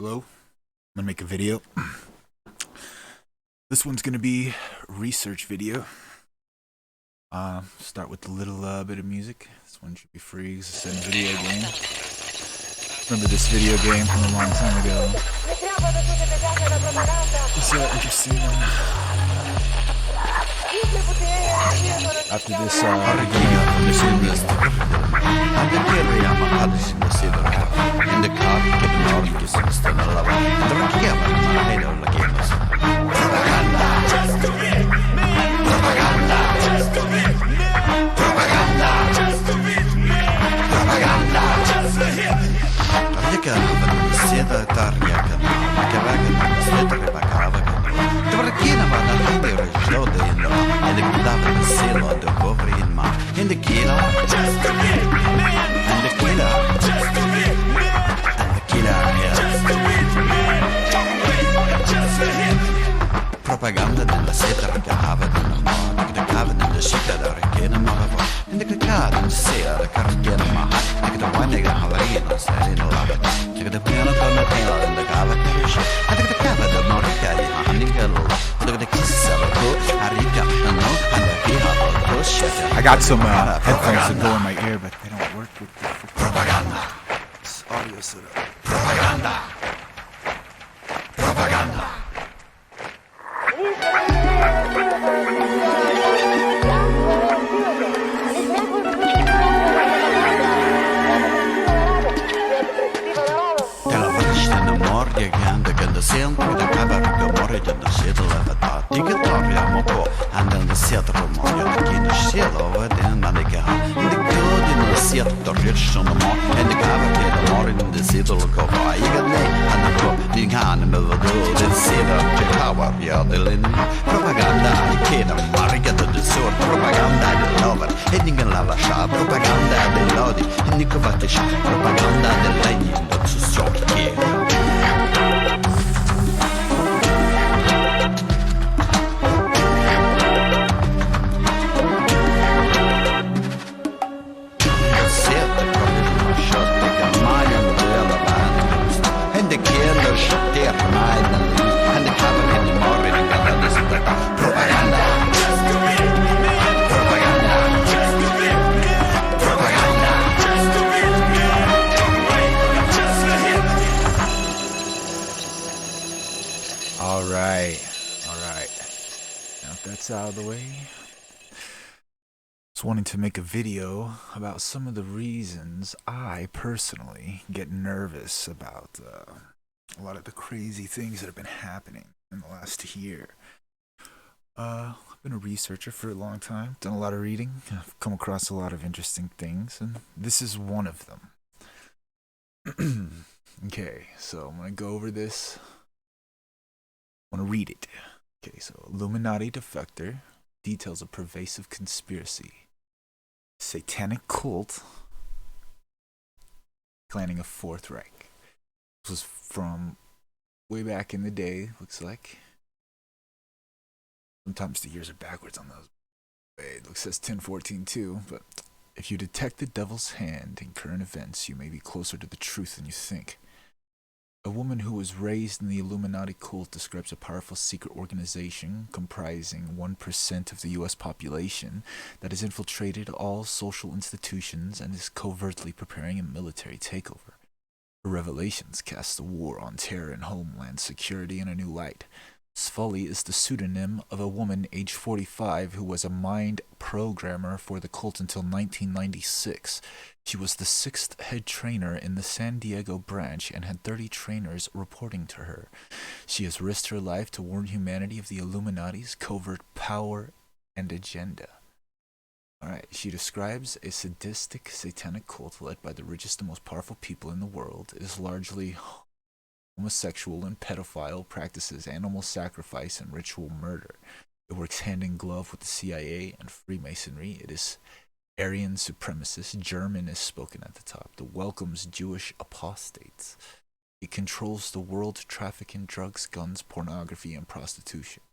Hello, I'm gonna make a video. This one's gonna be a research video. Start with a little bit of music. This one should be free because it's a video game. Remember this video game from a long time ago? It's an interesting one. After this Propaganda nella seta ricava nella mano, che cava nella scica da ricchina ma va, e che cava nella sera da carriera ma, e che da guarda che havarina sei nella lava, e che da piano con la pena nella cava che riesce, e che cava da morica di haningalo, e che chissà la co, a rica no, and the piha of bullshit. I got some headphones that go in my ear, but they don't work with the propaganda. This audio setup. Propaganda. Propaganda. Sempre da cavara che muore da sede levata ti che torniamo po andando siete rumore che ne cielo vede manica di chiudi nel siete riescono mo e di cavara che da muore in sede lo co vai che lei hanno pro di cane me lo do del sede che cava via dell'enemy propaganda che da marica da sort propaganda del lover e di la lascia propaganda del lodi e di covate propaganda del legno da su sorti Alright. Now if that's out of the way, just wanting to make a video about some of the reasons I personally get nervous about a lot of the crazy things that have been happening in the last year. I've been a researcher for a long time, done a lot of reading, I've come across a lot of interesting things, and this is one of them. Okay, so I'm going to go over this. I want to read it. Okay, so Illuminati defector details a pervasive conspiracy. Satanic cult planning a Fourth Reich. This was from way back in the day, looks like. Sometimes the years are backwards on those. It says 1014 too, but if you detect the devil's hand in current events, you may be closer to the truth than you think. A woman who was raised in the Illuminati cult describes a powerful secret organization comprising 1% of the US population that has infiltrated all social institutions and is covertly preparing a military takeover. Her revelations cast the war on terror and homeland security in a new light. Svali is the pseudonym of a woman aged 45 who was a mind programmer for the cult until 1996. She was the 6th head trainer in the San Diego branch and had 30 trainers reporting to her. She has risked her life to warn humanity of the Illuminati's covert power and agenda. Alright, she describes a sadistic satanic cult led by the richest and most powerful people in the world. It is largely homosexual and pedophile, practices animal sacrifice and ritual murder. It works hand in glove with the CIA and Freemasonry. It is Aryan supremacist. German is spoken at the top. It welcomes Jewish apostates. It controls the world, trafficking drugs, guns, pornography, and prostitution.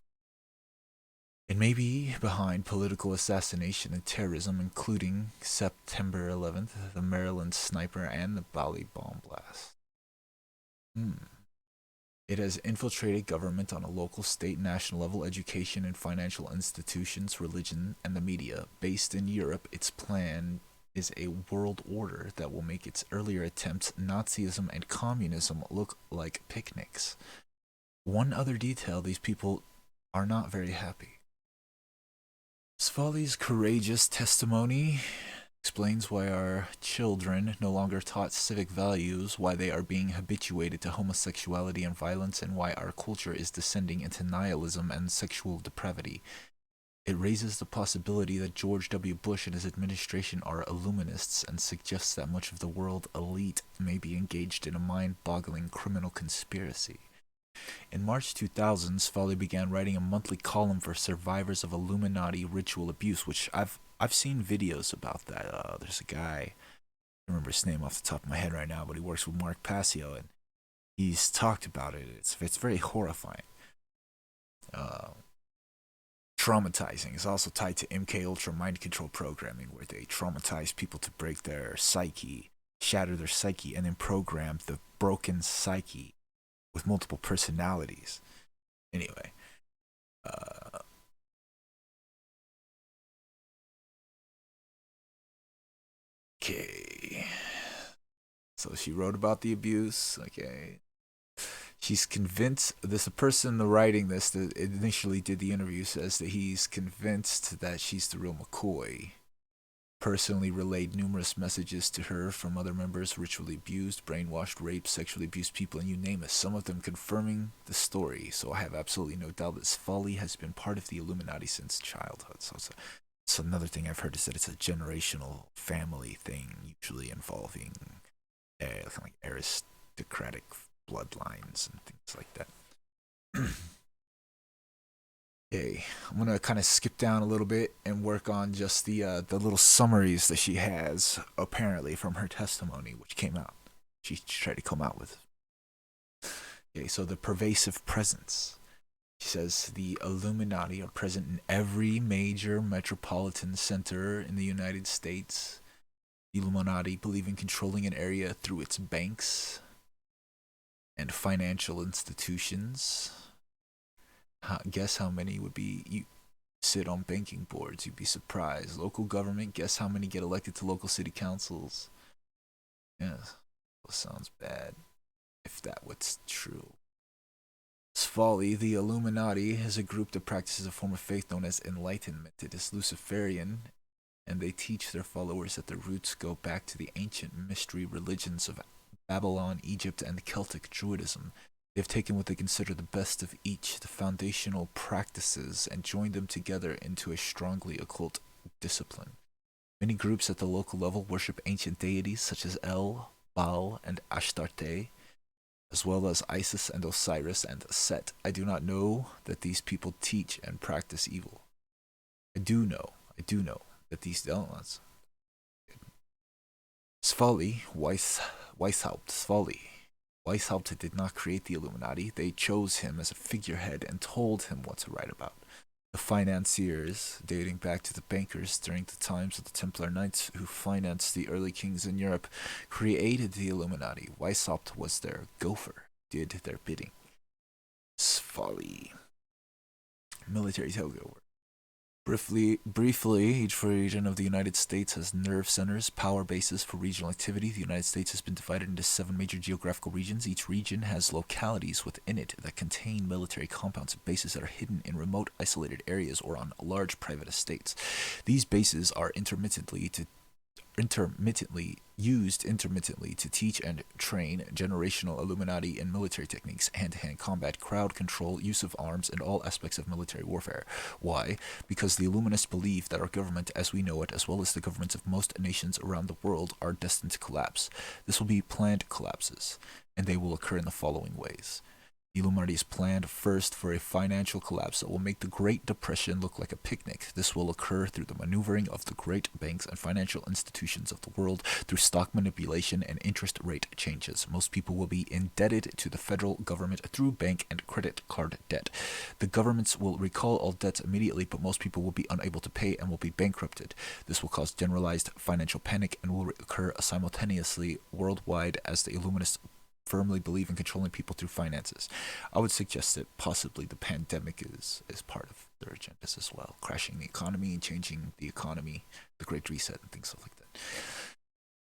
It may be behind political assassination and terrorism, including September 11th, the Maryland sniper, and the Bali bomb blast. It has infiltrated government on a local, state, national level, education and financial institutions, religion, and the media. Based in Europe, its plan is a world order that will make its earlier attempts, Nazism and communism, look like picnics. One other detail, these people are not very happy. Svali's courageous testimony explains why our children no longer taught civic values, why they are being habituated to homosexuality and violence, and why our culture is descending into nihilism and sexual depravity. It raises the possibility that George W. Bush and his administration are Illuminists and suggests that much of the world elite may be engaged in a mind-boggling criminal conspiracy. In March 2000, Svali began writing a monthly column for survivors of Illuminati ritual abuse, which I've seen videos about that. There's a guy, I don't remember his name off the top of my head right now, but he works with Mark Passio, and he's talked about it. It's very horrifying. Traumatizing. It's also tied to MK Ultra mind control programming, where they traumatize people to break their psyche, shatter their psyche, and then program the broken psyche with multiple personalities. Anyway, okay. So she wrote about the abuse. Okay. She's convinced, this person writing this that initially did the interview says that he's convinced that she's the real McCoy. Personally relayed numerous messages to her from other members, ritually abused, brainwashed, raped, sexually abused people, and you name it, some of them confirming the story. So I have absolutely no doubt that Svali has been part of the Illuminati since childhood. So another thing I've heard is that it's a generational family thing, usually involving kind of like aristocratic bloodlines and things like that. Okay, I'm gonna kind of skip down a little bit and work on just the little summaries that she has apparently from her testimony, which came out. She tried to come out with. Okay, so the pervasive presence. She says the Illuminati are present in every major metropolitan center in the United States. The Illuminati believe in controlling an area through its banks and financial institutions. Guess how many would be you sit on banking boards? You'd be surprised. Local government, guess how many get elected to local city councils? Yeah, well, sounds bad if that was true. Svali, the Illuminati, is a group that practices a form of faith known as enlightenment. It is Luciferian, and they teach their followers that their roots go back to the ancient mystery religions of Babylon, Egypt, and Celtic Druidism. They've taken what they consider the best of each, the foundational practices, and joined them together into a strongly occult discipline. Many groups at the local level worship ancient deities such as El, Baal, and Ashtarte, as well as Isis and Osiris and Set. I do not know that these people teach and practice evil. I do know that these elements. Svali, Weishaupt did not create the Illuminati. They chose him as a figurehead and told him what to write about. The financiers, dating back to the bankers during the times of the Templar Knights who financed the early kings in Europe, created the Illuminati. Weishaupt was their gopher, did their bidding. Svali. Military takeover. Briefly, each region of the United States has nerve centers, power bases for regional activity. The United States has been divided into 7 major geographical regions. Each region has localities within it that contain military compounds and bases that are hidden in remote, isolated areas or on large private estates. These bases are intermittently used to teach and train generational Illuminati and military techniques, hand-to-hand combat, crowd control, use of arms, and all aspects of military warfare. Why? Because the Illuminists believe that our government as we know it, as well as the governments of most nations around the world, are destined to collapse. This will be planned collapses, and they will occur in the following ways. The Illuminati is planned first for a financial collapse that will make the Great Depression look like a picnic. This will occur through the maneuvering of the great banks and financial institutions of the world through stock manipulation and interest rate changes. Most people will be indebted to the federal government through bank and credit card debt. The governments will recall all debts immediately, but most people will be unable to pay and will be bankrupted. This will cause generalized financial panic and will occur simultaneously worldwide as the Illuminists firmly believe in controlling people through finances. I would suggest that possibly the pandemic is part of their agendas as well, crashing the economy and changing the economy, the Great Reset and things like that.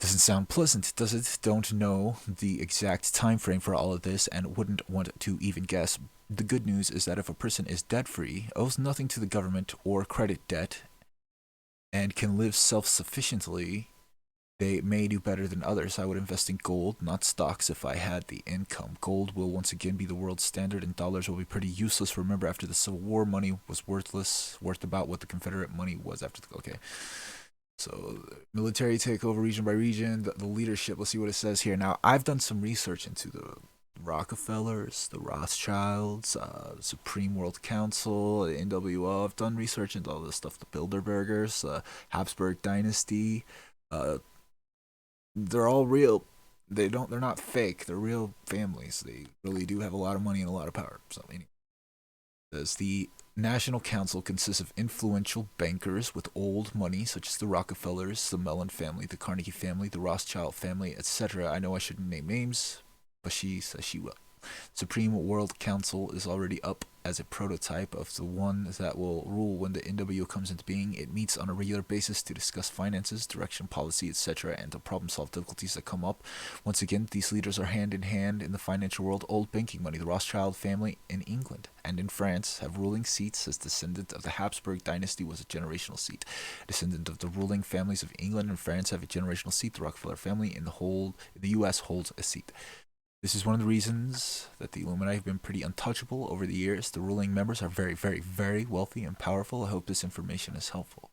Doesn't sound pleasant, does it? Don't know the exact time frame for all of this and wouldn't want to even guess. The good news is that if a person is debt-free, owes nothing to the government or credit debt, and can live self-sufficiently, they may do better than others. I would invest in gold, not stocks, if I had the income. Gold will once again be the world standard, and dollars will be pretty useless. Remember, after the Civil War, money was worthless, worth about what the Confederate money was after the... Okay. So, military takeover region by region, the leadership, let's see what it says here. Now, I've done some research into the Rockefellers, the Rothschilds, Supreme World Council, the NWO. I've done research into all this stuff, the Bilderbergers, Habsburg Dynasty. They're all real. They're not fake. They're real families. They really do have a lot of money and a lot of power. So, anyway. Says the National Council consists of influential bankers with old money, such as the Rockefellers, the Mellon family, the Carnegie family, the Rothschild family, etc. I know I shouldn't name names, but she says she will. Supreme World Council is already up as a prototype of the one that will rule when the NWO comes into being. It meets on a regular basis to discuss finances, direction, policy, etc., and to problem solve difficulties that come up. Once again, these leaders are hand in hand in the financial world. Old banking money, the Rothschild family in England and in France have ruling seats, as descendant of the Habsburg dynasty was a generational seat. Descendant of the ruling families of England and France have a generational seat. The Rockefeller family in the U.S. holds a seat. This is one of the reasons that the Illuminati have been pretty untouchable over the years. The ruling members are very, very, very wealthy and powerful. I hope this information is helpful.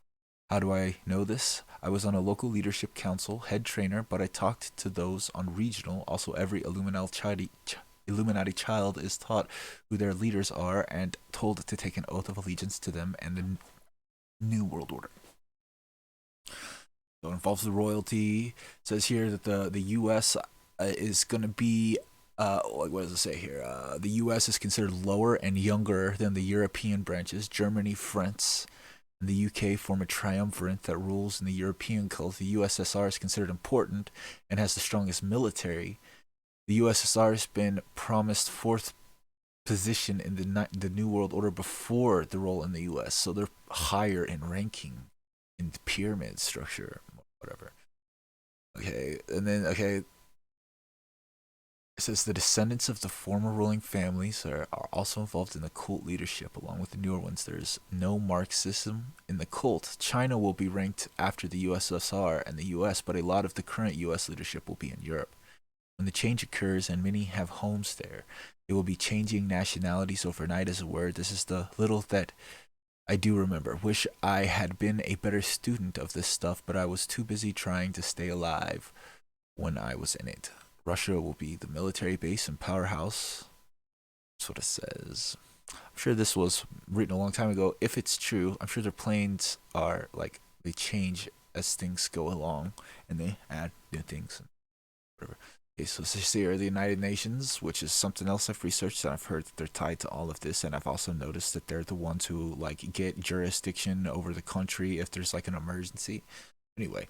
How do I know this? I was on a local leadership council, head trainer, but I talked to those on regional. Also, every Illuminati child is taught who their leaders are and told to take an oath of allegiance to them and the New World Order. So it involves the royalty. It says here that the U.S. Is going to be, what does it say here? The U.S. is considered lower and younger than the European branches. Germany, France, and the UK form a triumvirate that rules in the European cult. The USSR is considered important and has the strongest military. The USSR has been promised fourth position in the New World Order before the role in the U.S., so they're higher in ranking in the pyramid structure, whatever. Okay, and then, okay, it says the descendants of the former ruling families are also involved in the cult leadership, along with the newer ones. There's no Marxism in the cult. China will be ranked after the USSR and the US, but a lot of the current US leadership will be in Europe. When the change occurs, and many have homes there, they will be changing nationalities overnight, as a word. This is the little that I do remember. Wish I had been a better student of this stuff, but I was too busy trying to stay alive when I was in it. Russia will be the military base and powerhouse. That's what it says. I'm sure this was written a long time ago. If it's true, I'm sure their planes are like, they change as things go along and they add new things and whatever. Okay, so this here are the United Nations, which is something else I've researched, and I've heard that they're tied to all of this, and I've also noticed that they're the ones who like get jurisdiction over the country if there's like an emergency. Anyway,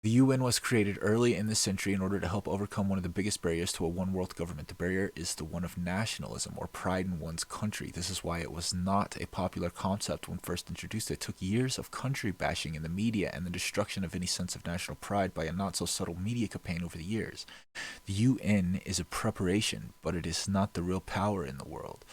the UN was created early in this century in order to help overcome one of the biggest barriers to a one-world government. The barrier is the one of nationalism, or pride in one's country. This is why it was not a popular concept when first introduced. It took years of country bashing in the media and the destruction of any sense of national pride by a not-so-subtle media campaign over the years. The UN is a preparation, but it is not the real power in the world,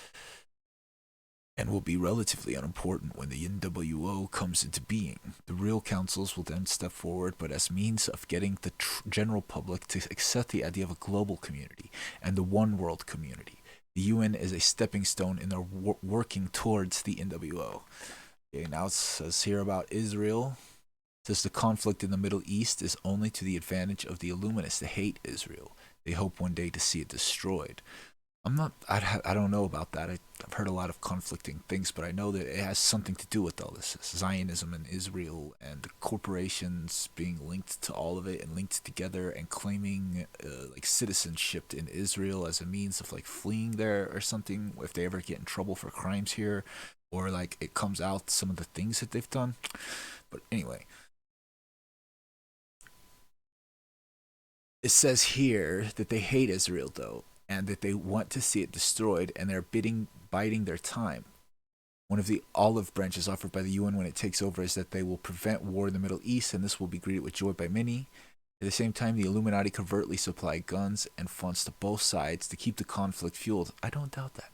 and will be relatively unimportant when the NWO comes into being. The real councils will then step forward, but as means of getting the general public to accept the idea of a global community and the one world community. The UN is a stepping stone in their working towards the NWO. Okay, now it says here about Israel. It says the conflict in the Middle East is only to the advantage of the Illuminists. They hate Israel. They hope one day to see it destroyed. I don't know about that. I've heard a lot of conflicting things, but I know that it has something to do with all this. Zionism and Israel and the corporations being linked to all of it and linked together and claiming like citizenship in Israel as a means of like fleeing there or something if they ever get in trouble for crimes here, or like it comes out some of the things that they've done. But anyway, It says here that they hate Israel, though, and that they want to see it destroyed, and they're biding their time. One of the olive branches offered by the UN when it takes over is that they will prevent war in the Middle East, and this will be greeted with joy by many. At the same time, the Illuminati covertly supply guns and funds to both sides to keep the conflict fueled. I don't doubt that.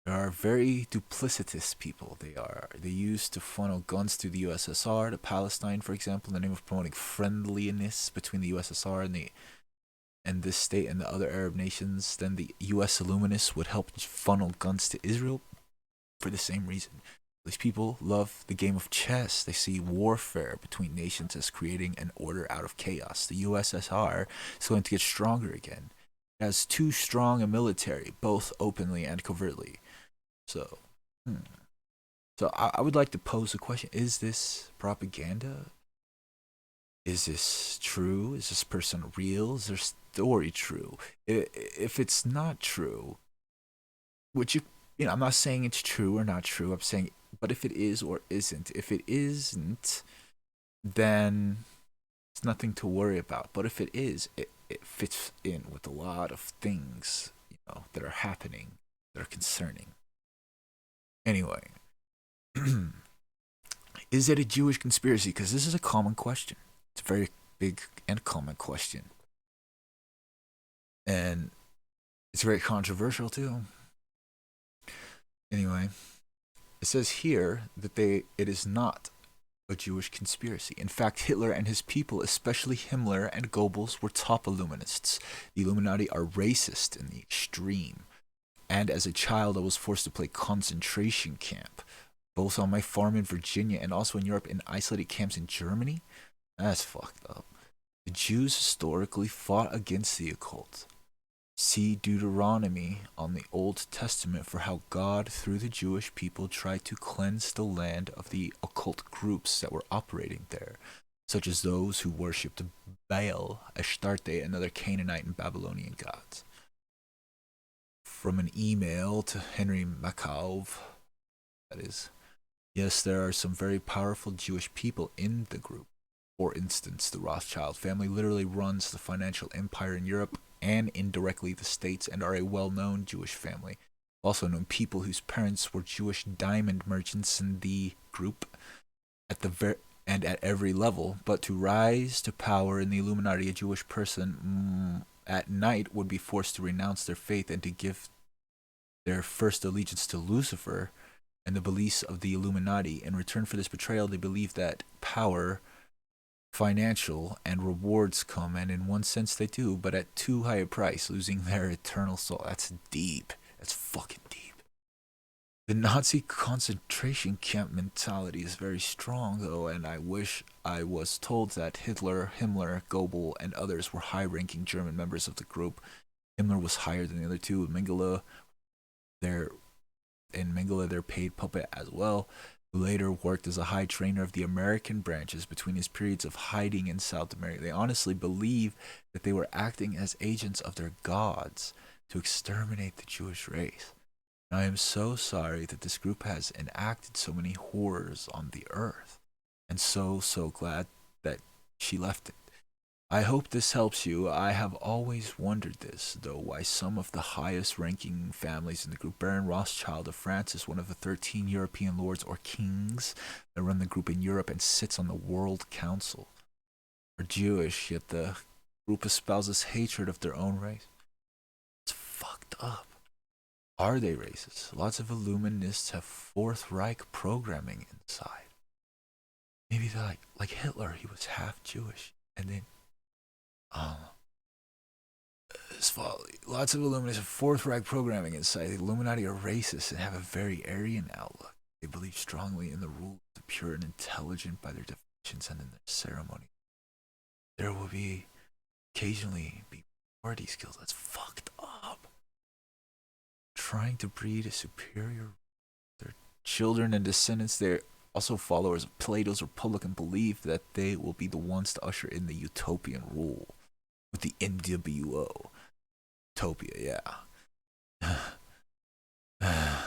There are very duplicitous people. They used to funnel guns through the USSR to Palestine, for example, in the name of promoting friendliness between the USSR and this state and the other Arab nations. Then the US Illuminists would help funnel guns to Israel for the same reason. These people love the game of chess. They see warfare between nations as creating an order out of chaos. The USSR is going to get stronger again. It has too strong a military, both openly and covertly. So, I would like to pose a question. Is this propaganda? Is this true? Is this person real? Is their story true? If it's not true, which I'm not saying it's true or not true. I'm saying, but if it is or isn't, if it isn't, then it's nothing to worry about. But if it is, it fits in with a lot of things, that are happening, that are concerning. Anyway, is it a Jewish conspiracy? Because this is a common question. It's a very big and common question. And it's very controversial too. Anyway, it says here that it is not a Jewish conspiracy. In fact, Hitler and his people, especially Himmler and Goebbels, were top Illuminists. The Illuminati are racist in the extreme. And as a child, I was forced to play concentration camp, both on my farm in Virginia and also in Europe in isolated camps in Germany. That's fucked up. The Jews historically fought against the occult. See Deuteronomy on the Old Testament for how God, through the Jewish people, tried to cleanse the land of the occult groups that were operating there, such as those who worshipped Baal, Astarte, and other Canaanite and Babylonian gods. From an email to Henry Makov, that is, yes, there are some very powerful Jewish people in the group. For instance, the Rothschild family literally runs the financial empire in Europe and indirectly the States, and are a well-known Jewish family. Also known people whose parents were Jewish diamond merchants in the group and at every level. But to rise to power in the Illuminati, a Jewish person at night would be forced to renounce their faith and to give their first allegiance to Lucifer and the beliefs of the Illuminati. In return for this betrayal, they believe that power, financial, and rewards come, and in one sense they do, but at too high a price, losing their eternal soul. That's deep. That's fucking deep. The Nazi concentration camp mentality is very strong, though, and I wish I was told that Hitler, Himmler, Goebbels, and others were high-ranking German members of the group. Himmler was higher than the other two. Mengele, their paid puppet as well, who later worked as a high trainer of the American branches between his periods of hiding in South America. They honestly believe that they were acting as agents of their gods to exterminate the Jewish race. And I am so sorry that this group has enacted so many horrors on the earth, and so glad that she left it. I hope this helps you. I have always wondered this, though, why some of the highest ranking families in the group, Baron Rothschild of France is one of the 13 European lords or kings that run the group in Europe and sits on the World Council, are Jewish, yet the group espouses hatred of their own race. It's fucked up. Are they racist? Lots of Illuminists have Fourth Reich programming inside. Maybe they're like Hitler, he was half Jewish, and then Svali. Lots of Illuminati have Fourth Reich programming inside. The Illuminati are racist and have a very Aryan outlook. They believe strongly in the rule of the pure and intelligent by their definitions and in their ceremony. There will occasionally be minority skills. That's fucked up. Trying to breed a superior. Their children and descendants, they're also followers of Plato's Republican belief that they will be the ones to usher in the utopian rule. With the NWO. Utopia, yeah.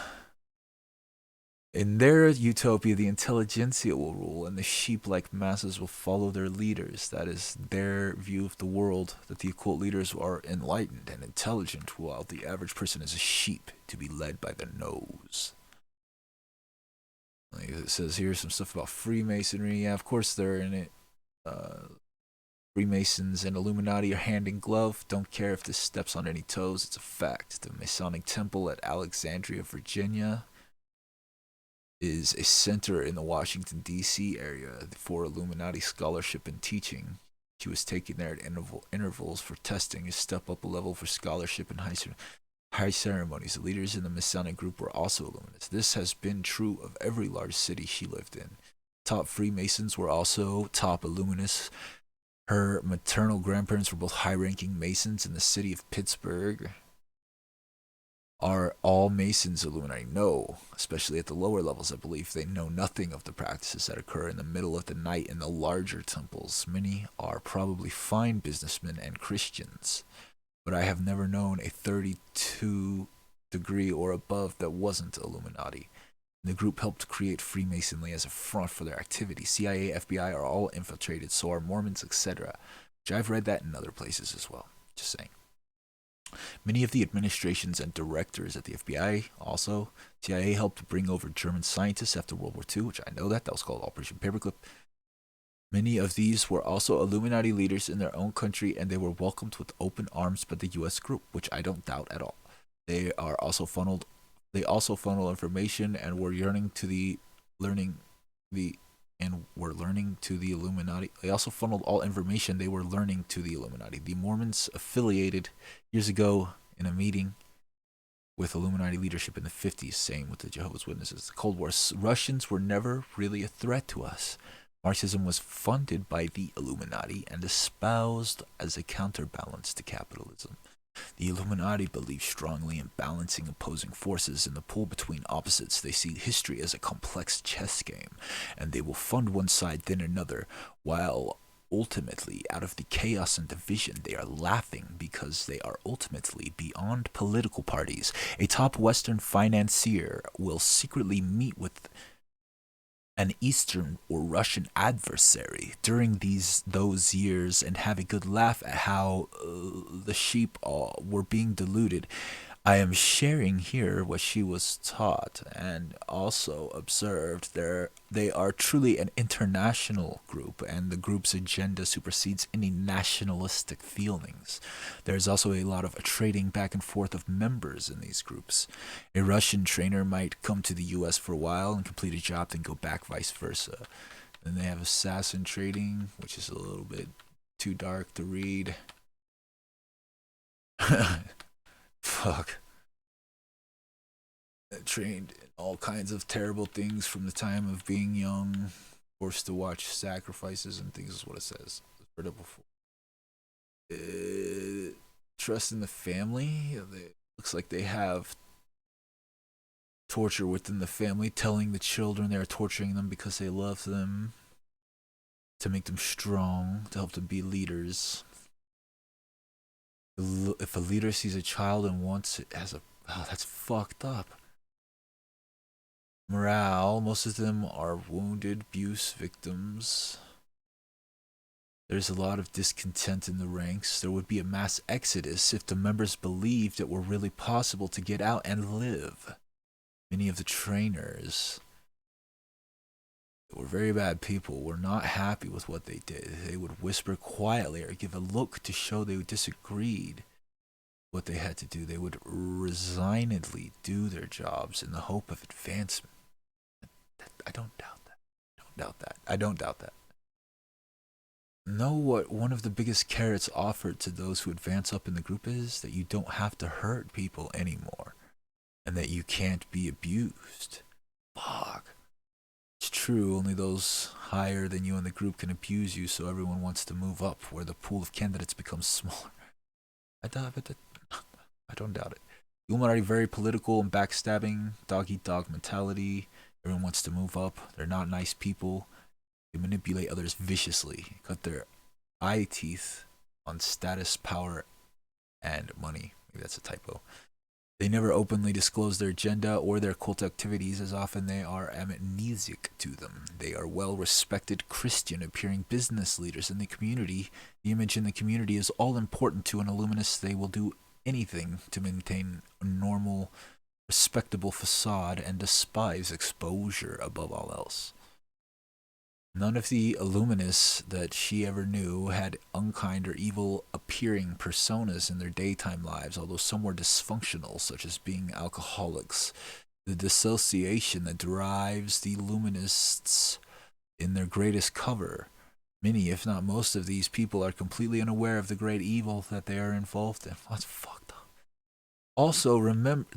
In their utopia, the intelligentsia will rule, and the sheep-like masses will follow their leaders. That is their view of the world, that the occult leaders are enlightened and intelligent, while the average person is a sheep to be led by the nose. Like it says here some stuff about Freemasonry. Yeah, of course they're in it. Freemasons and Illuminati are hand in glove. Don't care if this steps on any toes. It's a fact. The Masonic Temple at Alexandria, Virginia, is a center in the Washington, D.C. area for Illuminati scholarship and teaching. She was taken there at intervals for testing, a step up a level for scholarship and high ceremonies. The leaders in the Masonic group were also Illuminists. This has been true of every large city she lived in. Top Freemasons were also top Illuminists. Her maternal grandparents were both high-ranking Masons in the city of Pittsburgh. Are all Masons Illuminati? No, especially at the lower levels. I believe they know nothing of the practices that occur in the middle of the night in the larger temples. Many are probably fine businessmen and Christians, but I have never known a 32 degree or above that wasn't Illuminati. The group helped create Freemasonry as a front for their activity. CIA, FBI are all infiltrated, so are Mormons, etc. Which I've read that in other places as well. Just saying. Many of the administrations and directors at the FBI, also, CIA helped bring over German scientists after World War II, which I know that was called Operation Paperclip. Many of these were also Illuminati leaders in their own country, and they were welcomed with open arms by the U.S. group, which I don't doubt at all. They also funneled information and were learning to the Illuminati. They also funneled all information they were learning to the Illuminati. The Mormons affiliated years ago in a meeting with Illuminati leadership in the 50s, same with the Jehovah's Witnesses. The Cold War. Russians were never really a threat to us. Marxism was funded by the Illuminati and espoused as a counterbalance to capitalism. The Illuminati believe strongly in balancing opposing forces in the pull between opposites. They see history as a complex chess game, and they will fund one side then another, while ultimately, out of the chaos and division, they are laughing because they are ultimately beyond political parties. A top Western financier will secretly meet with an Eastern or Russian adversary during those years and have a good laugh at how the sheep were being deluded. I am sharing here what she was taught and also observed they are truly an international group, and the group's agenda supersedes any nationalistic feelings. There's also a lot of trading back and forth of members in these groups. A Russian trainer might come to the US for a while and complete a job, then go back, vice versa. Then they have assassin trading, which is a little bit too dark to read. Fuck. Trained in all kinds of terrible things from the time of being young, forced to watch sacrifices and things is what it says. Trust in the family. Looks like they have torture within the family, telling the children they are torturing them because they love them, to make them strong, to help them be leaders. If a leader sees a child and wants it as that's fucked up. Morale, most of them are wounded abuse victims. There's a lot of discontent in the ranks. There would be a mass exodus if the members believed it were really possible to get out and live. Many of the trainers were very bad people, were not happy with what they did. They would whisper quietly or give a look to show they disagreed what they had to do. They would resignedly do their jobs in the hope of advancement. I don't doubt that. I don't doubt that. Know what one of the biggest carrots offered to those who advance up in the group is? That you don't have to hurt people anymore, and that you can't be abused. Fuck. It's true, only those higher than you in the group can abuse you, so everyone wants to move up, where the pool of candidates becomes smaller. I don't doubt it. The Illuminati very political and backstabbing, dog-eat-dog mentality. Everyone wants to move up. They're not nice people. They manipulate others viciously, cut their eye teeth on status, power, and money. Maybe that's a typo. They never openly disclose their agenda or their cult activities, as often they are amnesic to them. They are well-respected Christian appearing business leaders in the community. The image in the community is all important to an Illuminist. They will do anything to maintain a normal, respectable facade and despise exposure above all else. None of the Illuminists that she ever knew had unkind or evil appearing personas in their daytime lives, although some were dysfunctional, such as being alcoholics. The dissociation that drives the Illuminists in their greatest cover. Many, if not most of these people are completely unaware of the great evil that they are involved in. That's fucked up. Also remember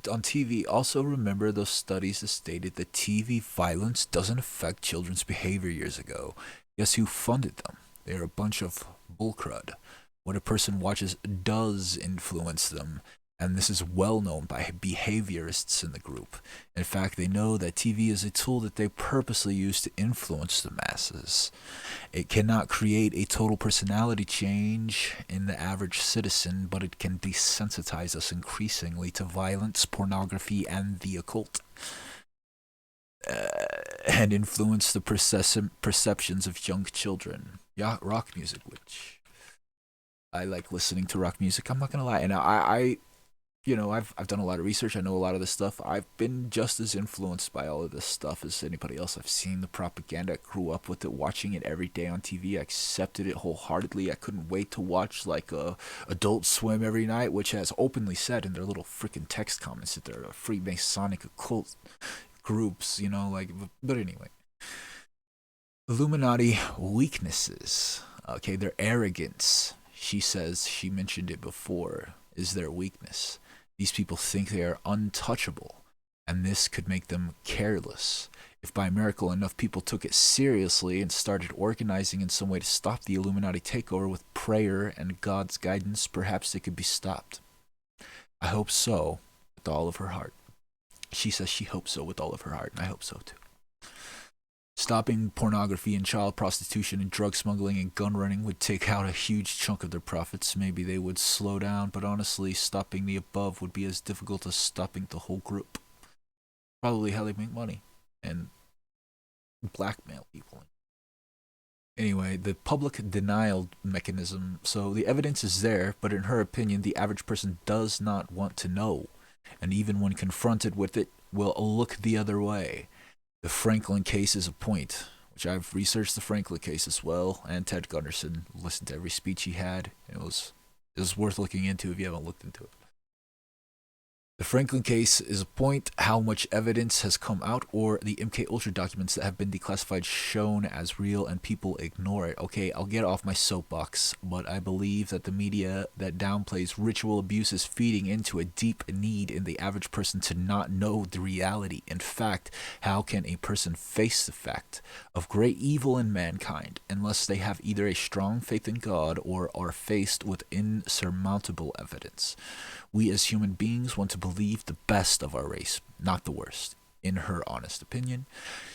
those studies that stated that TV violence doesn't affect children's behavior years ago. Guess who funded them? They're a bunch of bullcrud. What a person watches does influence them, and this is well known by behaviorists in the group. In fact, they know that TV is a tool that they purposely use to influence the masses. It cannot create a total personality change in the average citizen, but it can desensitize us increasingly to violence, pornography, and the occult. And influence the perceptions of young children. Yeah, rock music, which I like listening to rock music. I'm not gonna lie, and I've done a lot of research. I know a lot of this stuff. I've been just as influenced by all of this stuff as anybody else. I've seen the propaganda. I grew up with it, watching it every day on TV. I accepted it wholeheartedly. I couldn't wait to watch like Adult Swim every night, which has openly said in their little freaking text comments that they're Freemasonic occult groups, but anyway. Illuminati weaknesses. Okay, their arrogance. She says, she mentioned it before, is their weakness. These people think they are untouchable, and this could make them careless. If by miracle enough people took it seriously and started organizing in some way to stop the Illuminati takeover with prayer and God's guidance, perhaps they could be stopped. I hope so, with all of her heart. She says she hopes so with all of her heart, and I hope so too. Stopping pornography and child prostitution and drug smuggling and gun running would take out a huge chunk of their profits. Maybe they would slow down, but honestly, stopping the above would be as difficult as stopping the whole group. Probably how they make money and blackmail people. Anyway, the public denial mechanism. So the evidence is there, but in her opinion, the average person does not want to know. And even when confronted with it, will look the other way. The Franklin case is a point, which I've researched the Franklin case as well, and Ted Gunderson. Listened to every speech he had. It was worth looking into if you haven't looked into it. The Franklin case is a point. How much evidence has come out, or the MK Ultra documents that have been declassified shown as real and people ignore it. Okay, I'll get off my soapbox, but I believe that the media that downplays ritual abuse is feeding into a deep need in the average person to not know the reality. In fact, how can a person face the fact of great evil in mankind unless they have either a strong faith in God or are faced with insurmountable evidence? We as human beings want to believe the best of our race, not the worst. In her honest opinion,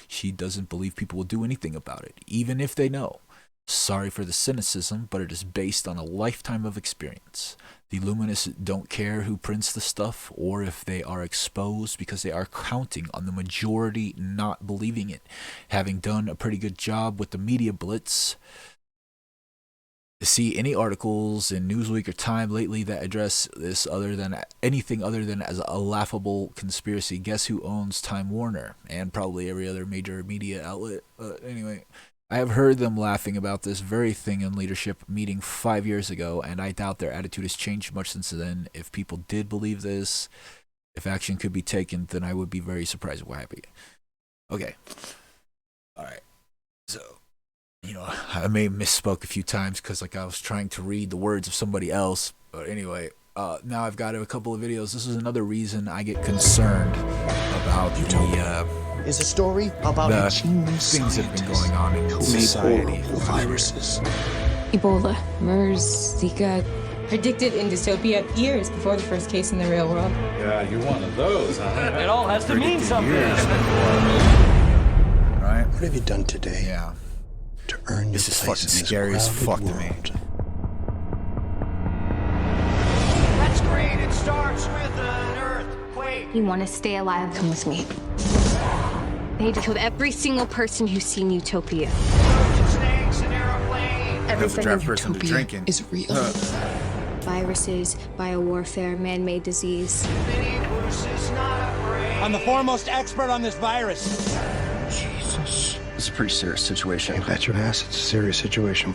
she doesn't believe people will do anything about it, even if they know. Sorry for the cynicism, but it is based on a lifetime of experience. The Illuminists don't care who prints the stuff or if they are exposed because they are counting on the majority not believing it. Having done a pretty good job with the media blitz, see any articles in Newsweek or Time lately that address this anything other than as a laughable conspiracy? Guess who owns Time Warner and probably every other major media outlet? Anyway, I have heard them laughing about this very thing in leadership meeting 5 years ago, and I doubt their attitude has changed much since then. If people did believe this, if action could be taken, then I would be very surprised and happy. Okay. Alright. So, I may have misspoke a few times because I was trying to read the words of somebody else. But anyway, now I've got a couple of videos. This is another reason I get concerned about is a story about the a genius things that have been going on in society. Viruses. Ebola, MERS, Zika. Predicted in dystopia years before the first case in the real world. Yeah, you're one of those, huh? It all has to mean something. Right? What have you done today? Yeah. To earn your This is place fucking in scary this as fuck to me. world. That's great. It starts with an earthquake. You want to stay alive? Come with me. They need to kill every single person who's seen Utopia. Everything in person to Utopia drinking. is real. Viruses, biowarfare, man-made disease. I'm the foremost expert on this virus. Jesus. It's a pretty serious situation. You bet your ass it's a serious situation.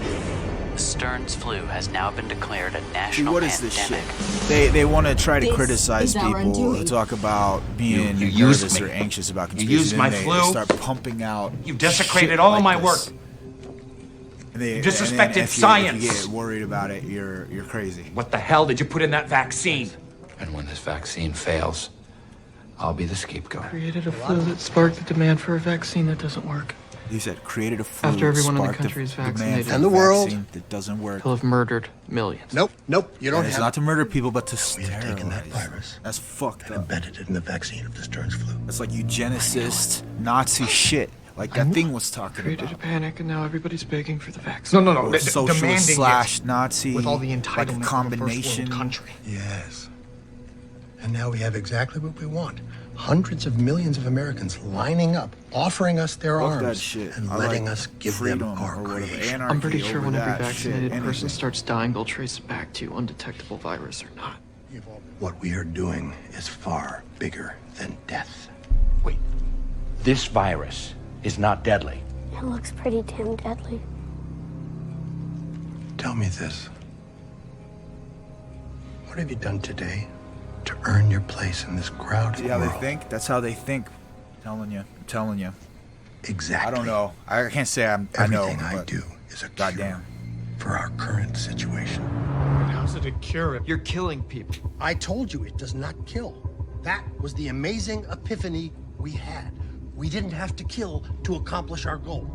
Stern's flu has now been declared a national What is this pandemic. shit? They want to try to This criticize is our people who undoing. talk about being You used nervous me. or anxious about You conspiracy. used my They flu. start pumping out. You desecrated shit all like of my this. work. And they, You disrespected and then if science. You get worried about it, you're crazy. What the hell did you put in that vaccine? And when this vaccine fails, I'll be the scapegoat. Created a flu that sparked the demand for a vaccine that doesn't work. You said created a flu. After everyone in the sparked country is demand vaccinated. for And the a world. vaccine that doesn't work. He'll have murdered millions. Nope, you don't And it's have not to murder people, but to We have taken that sterilize. virus That's fucked and up. embedded it in the vaccine of the Stern's flu. That's like eugenicist Nazi shit. Like that thing was talking Created about. a panic, and now everybody's begging for the vaccine. No. Or socialist slash Nazi. with all the like entitlement a of a combination. first world country. Yes. And now we have exactly what we want. Hundreds of millions of Americans lining up, offering us their Fuck arms, that shit. and I letting like us give freedom them our or whatever. creation. Anarchy I'm pretty sure over when every that vaccinated shit, person anything. starts dying, they'll trace it back to undetectable virus or not. What we are doing is far bigger than death. Wait, this virus is not deadly. It looks pretty damn deadly. Tell me this. What have you done today to earn your place in this crowded See how world? they think? That's how they think. I'm telling you. Exactly. I don't know. I can't say I know. Everything I but do is a goddamn. cure for our current situation. How's it a cure? You're killing people. I told you it does not kill. That was the amazing epiphany we had. We didn't have to kill to accomplish our goal.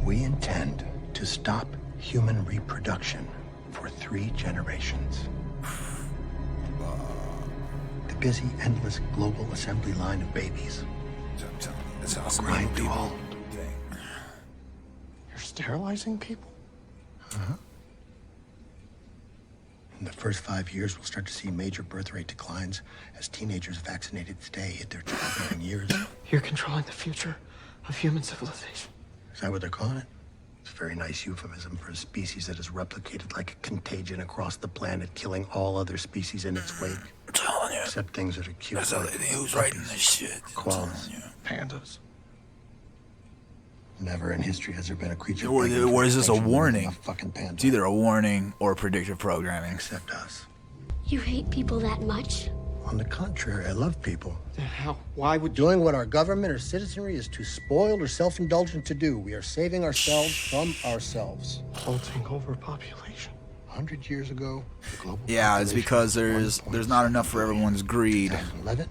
We intend to stop human reproduction for 3 generations. The busy, endless global assembly line of babies. I'm telling you, that's how some Grind to people halt. think. You're sterilizing people? In the first 5 years, we'll start to see major birth rate declines as teenagers vaccinated today hit their childbearing years. You're controlling the future of human civilization. Is that what they're calling it? It's a very nice euphemism for a species that has replicated like a contagion across the planet, killing all other species in its wake. I'm telling you. Except things that are cute. That's how they like think. Who's writing this shit? I'm koalas. telling you. Pandas. Never in history has there been a creature. Or begging for is this a attention more than warning? a fucking panda. It's either a warning or predictive programming. Except us. You hate people that much? On the contrary, I love people. Then how? Why would you? Doing what our government or citizenry is too spoiled or self-indulgent to do. We are saving ourselves from ourselves. Halting overpopulation. 100 years ago, the global Yeah, it's population because was there's not enough for everyone's greed. 2011,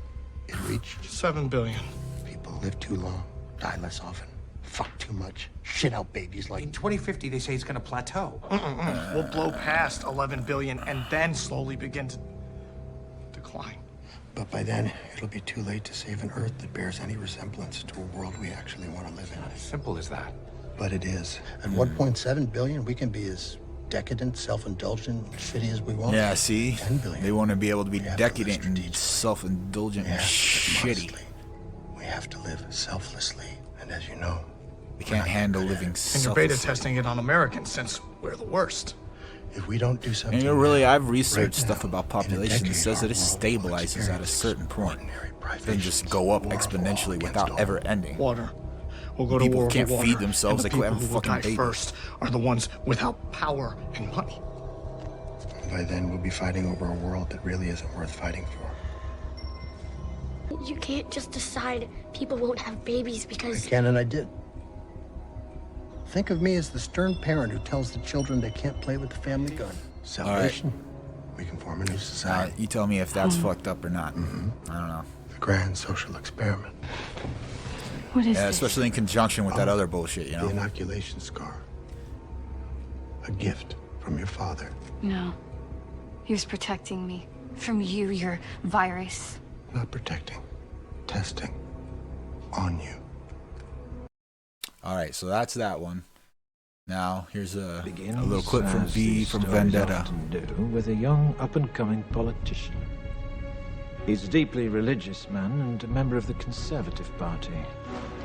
it reached 7 billion. people live too long, die less often, fuck too much, shit out babies like. In 2050, they say it's going to plateau. We'll blow past 11 billion and then slowly begin to decline. But by then, it'll be too late to save an Earth that bears any resemblance to a world we actually want to live in. As simple as that. But it is. At 1.7 billion, we can be as decadent, self-indulgent, shitty as we want. Yeah, see? 10 billion. They want to be able to be We have to live decadent and strategically. self-indulgent We and have to live shitty. modestly. We have to live selflessly. And as you know, We can't handle living And you're beta selflessly. testing it on Americans since we're the worst. if we don't do something. And you know, really, now, I've researched right stuff now, about in a population that decade, says that it our world will stabilizes at a experience certain point. extraordinary Then just privations, go up war of exponentially all without against ever all. ending. Water. We'll go to People war can't for water. feed themselves, and the they go have people who will fucking die babies. first are the ones without power and money. By then, we'll be fighting over a world that really isn't worth fighting for. You can't just decide people won't have babies I because can and I did. Think of me as the stern parent who tells the children they can't play with the family gun. Salvation. We can form a new society. You tell me if that's fucked up or not. I don't know. The grand social experiment. What is Yeah, this? especially in conjunction with that other bullshit, you The know? inoculation scar. A gift from your father. No. He was protecting me from you, your virus. Not protecting. Testing. On you. All right, so that's that one. Now, here's a Begins little clip from as V these from stories Vendetta. often do, with a young up-and-coming politician. He's a deeply religious man and a member of the Conservative Party.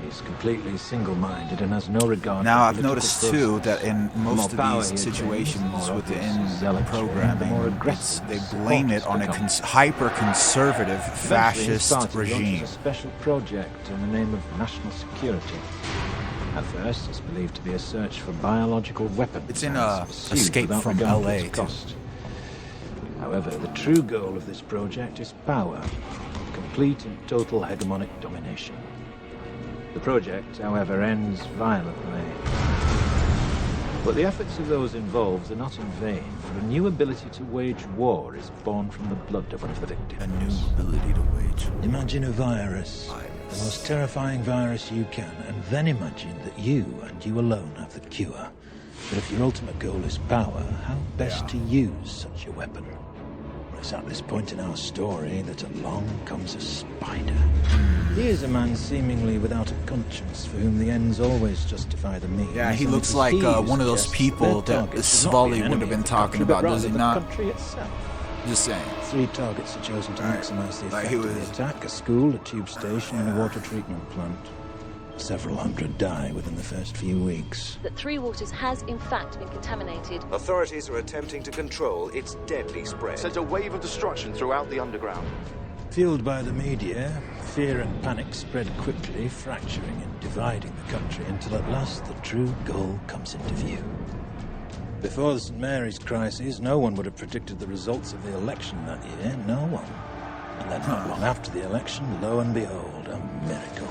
He's completely single-minded and has no regard Now, for I've noticed political too process. that in The more most of power these he attains, the situations more within obvious his zealotry, programming, the more aggressive they his blame it on a supporters become. hyper-conservative Eventually, his fascist party launches regime. a special project in the name of national security. At first, it's believed to be a search for biological weapons. It's in pursued Escape without from regard to LA, its too. cost. However, the true goal of this project is power. Complete and total hegemonic domination. The project, however, ends violently. But the efforts of those involved are not in vain, for a new ability to wage war is born from the blood of one of the victims. A new ability to wage. Imagine a virus, the most terrifying virus you can, and then imagine that you and you alone have the cure. But if your ultimate goal is power, how best to use such a weapon? It's at this point in our story that along comes a spider. He is a man seemingly without a conscience, for whom the ends always justify the means. Yeah, he and looks it is like he who one of those suggests people their that target should not be Svali an would have enemy been of the talking country, but about, does rather he the not? country itself. Just saying. 3 targets are chosen to maximize the Like effect of the attack: a school, a tube station, and a water treatment plant. Several hundred die within the first few weeks. That Three Waters has, in fact, been contaminated. Authorities are attempting to control its deadly spread. Sent a wave of destruction throughout the underground. Fueled by the media, fear and panic spread quickly, fracturing and dividing the country until at last the true goal comes into view. Before the St. Mary's crisis, no one would have predicted the results of the election that year, no one. And then not long after the election, lo and behold, a miracle.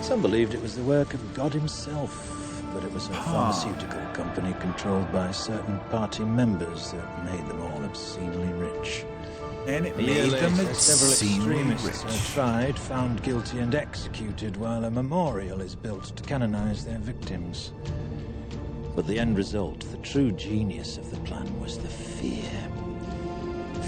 Some believed it was the work of God himself, but it was a pharmaceutical company controlled by certain party members that made them all obscenely rich. And it A year made them later, several obscenely extremists rich. are tried, found guilty and executed, while a memorial is built to canonize their victims. But the end result, the true genius of the plan, was the fear.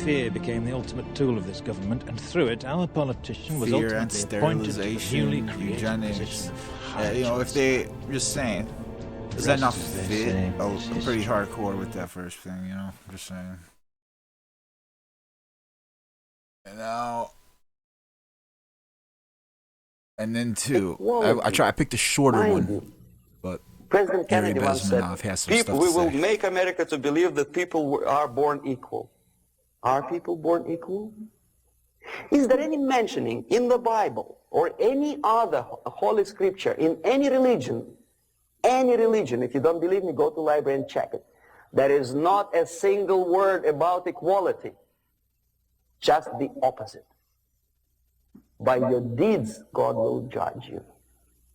Fear became the ultimate tool of this government, and through it, our politician was Fear and ultimately appointed to the newly sterilization, created eugenics. position of high You know, if they just saying, does that not Rest, as they fit? say, Oh, is I'm pretty history. hardcore with that first thing, you know. Just saying. And now, and then two, I picked a shorter one, but President Yuri Kennedy once said, Bezmenov has some stuff we to will say. make America to believe that people are born equal. Are people born equal? Is there any mentioning in the Bible or any other holy scripture in any religion, if you don't believe me, go to the library and check it. There is not a single word about equality, just the opposite. By your deeds, God will judge you.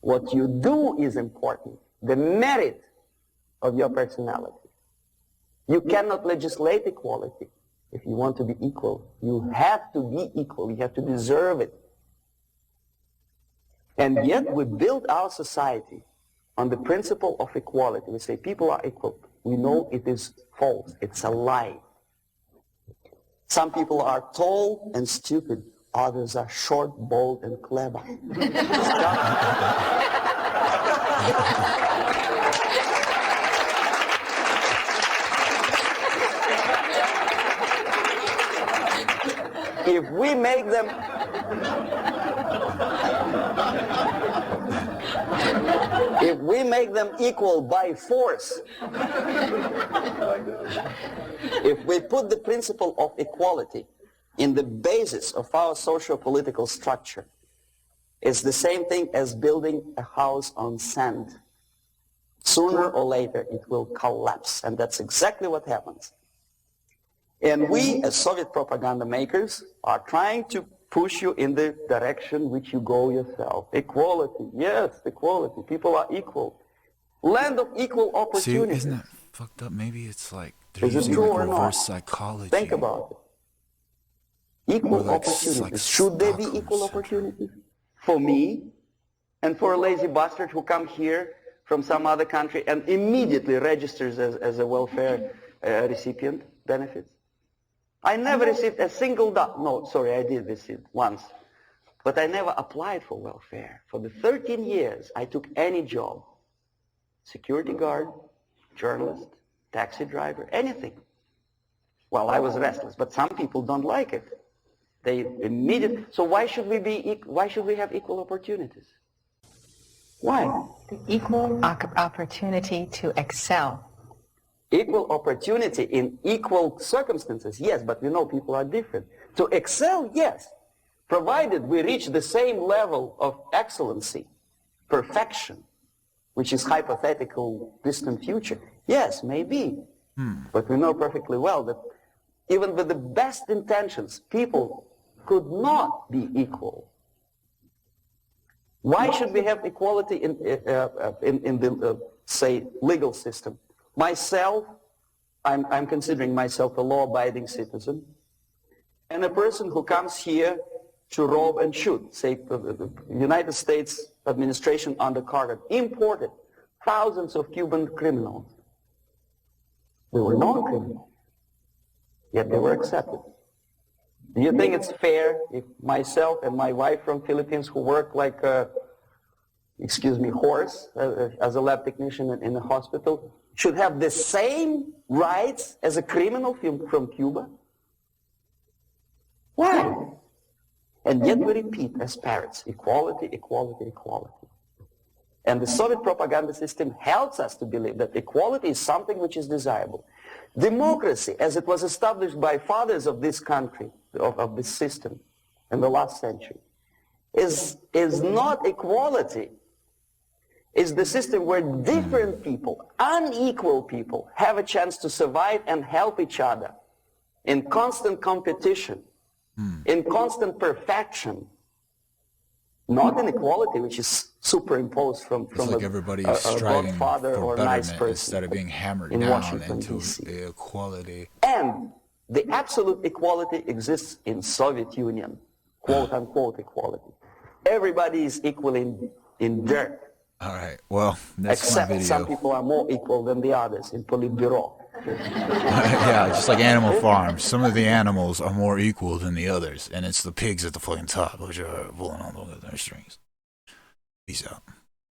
What you do is important, the merit of your personality. You cannot legislate equality. If you want to be equal, you have to be equal. You have to deserve it. And yet we build our society on the principle of equality. We say people are equal. We know it is false. It's a lie. Some people are tall and stupid. Others are short, bold, and clever. If we make them equal by force, if we put the principle of equality in the basis of our socio-political structure, it's the same thing as building a house on sand. Sooner or later it will collapse, and that's exactly what happens. And we, as Soviet propaganda makers, are trying to push you in the direction which you go yourself. Equality, yes, equality. People are equal. Land of equal See, opportunity. isn't that fucked up? Maybe it's like they're Is it using true like or not? reverse psychology. Think about it. Equal Or like opportunities. like Should there be Stockholm equal syndrome. opportunities? For me and for a lazy bastard who come here from some other country and immediately registers as a welfare recipient benefits? I never received a single dollar. No, sorry, I did receive once. But I never applied for welfare. For the 13 years, I took any job. Security guard, journalist, taxi driver, anything. Well, I was restless, but some people don't like it. They immediately. So why should we have equal opportunities? Why? Equal opportunity to excel. Equal opportunity in equal circumstances, yes, but we know people are different. To excel, yes, provided we reach the same level of excellency, perfection, which is hypothetical, distant future. Yes, maybe. But we know perfectly well that even with the best intentions, people could not be equal. Why should we have equality in the, say, legal system? Myself, I'm considering myself a law-abiding citizen, and a person who comes here to rob and shoot, say, the United States administration under Carter imported thousands of Cuban criminals. They were non-criminals, yet they were accepted. Do you think it's fair if myself and my wife from Philippines, who work like a, excuse me, horse as a lab technician in a hospital, should have the same rights as a criminal from Cuba? Why? And yet we repeat as parrots, equality, equality, equality. And the Soviet propaganda system helps us to believe that equality is something which is desirable. Democracy, as it was established by fathers of this country, of this system in the last century, is not equality. It's the system where different people, unequal people, have a chance to survive and help each other in constant competition, in constant perfection, not in equality, which is superimposed from like everybody is striving godfather or for nice betterment person instead of being hammered in down Washington, into DC. equality. And the absolute equality exists in Soviet Union, quote-unquote equality. Everybody is equal in dirt. All right, well, that's except my video. Some people are more equal than the others in Politburo. Yeah, just like Animal Farm. Some of the animals are more equal than the others, and it's the pigs at the fucking top, which are pulling on their strings. Peace out.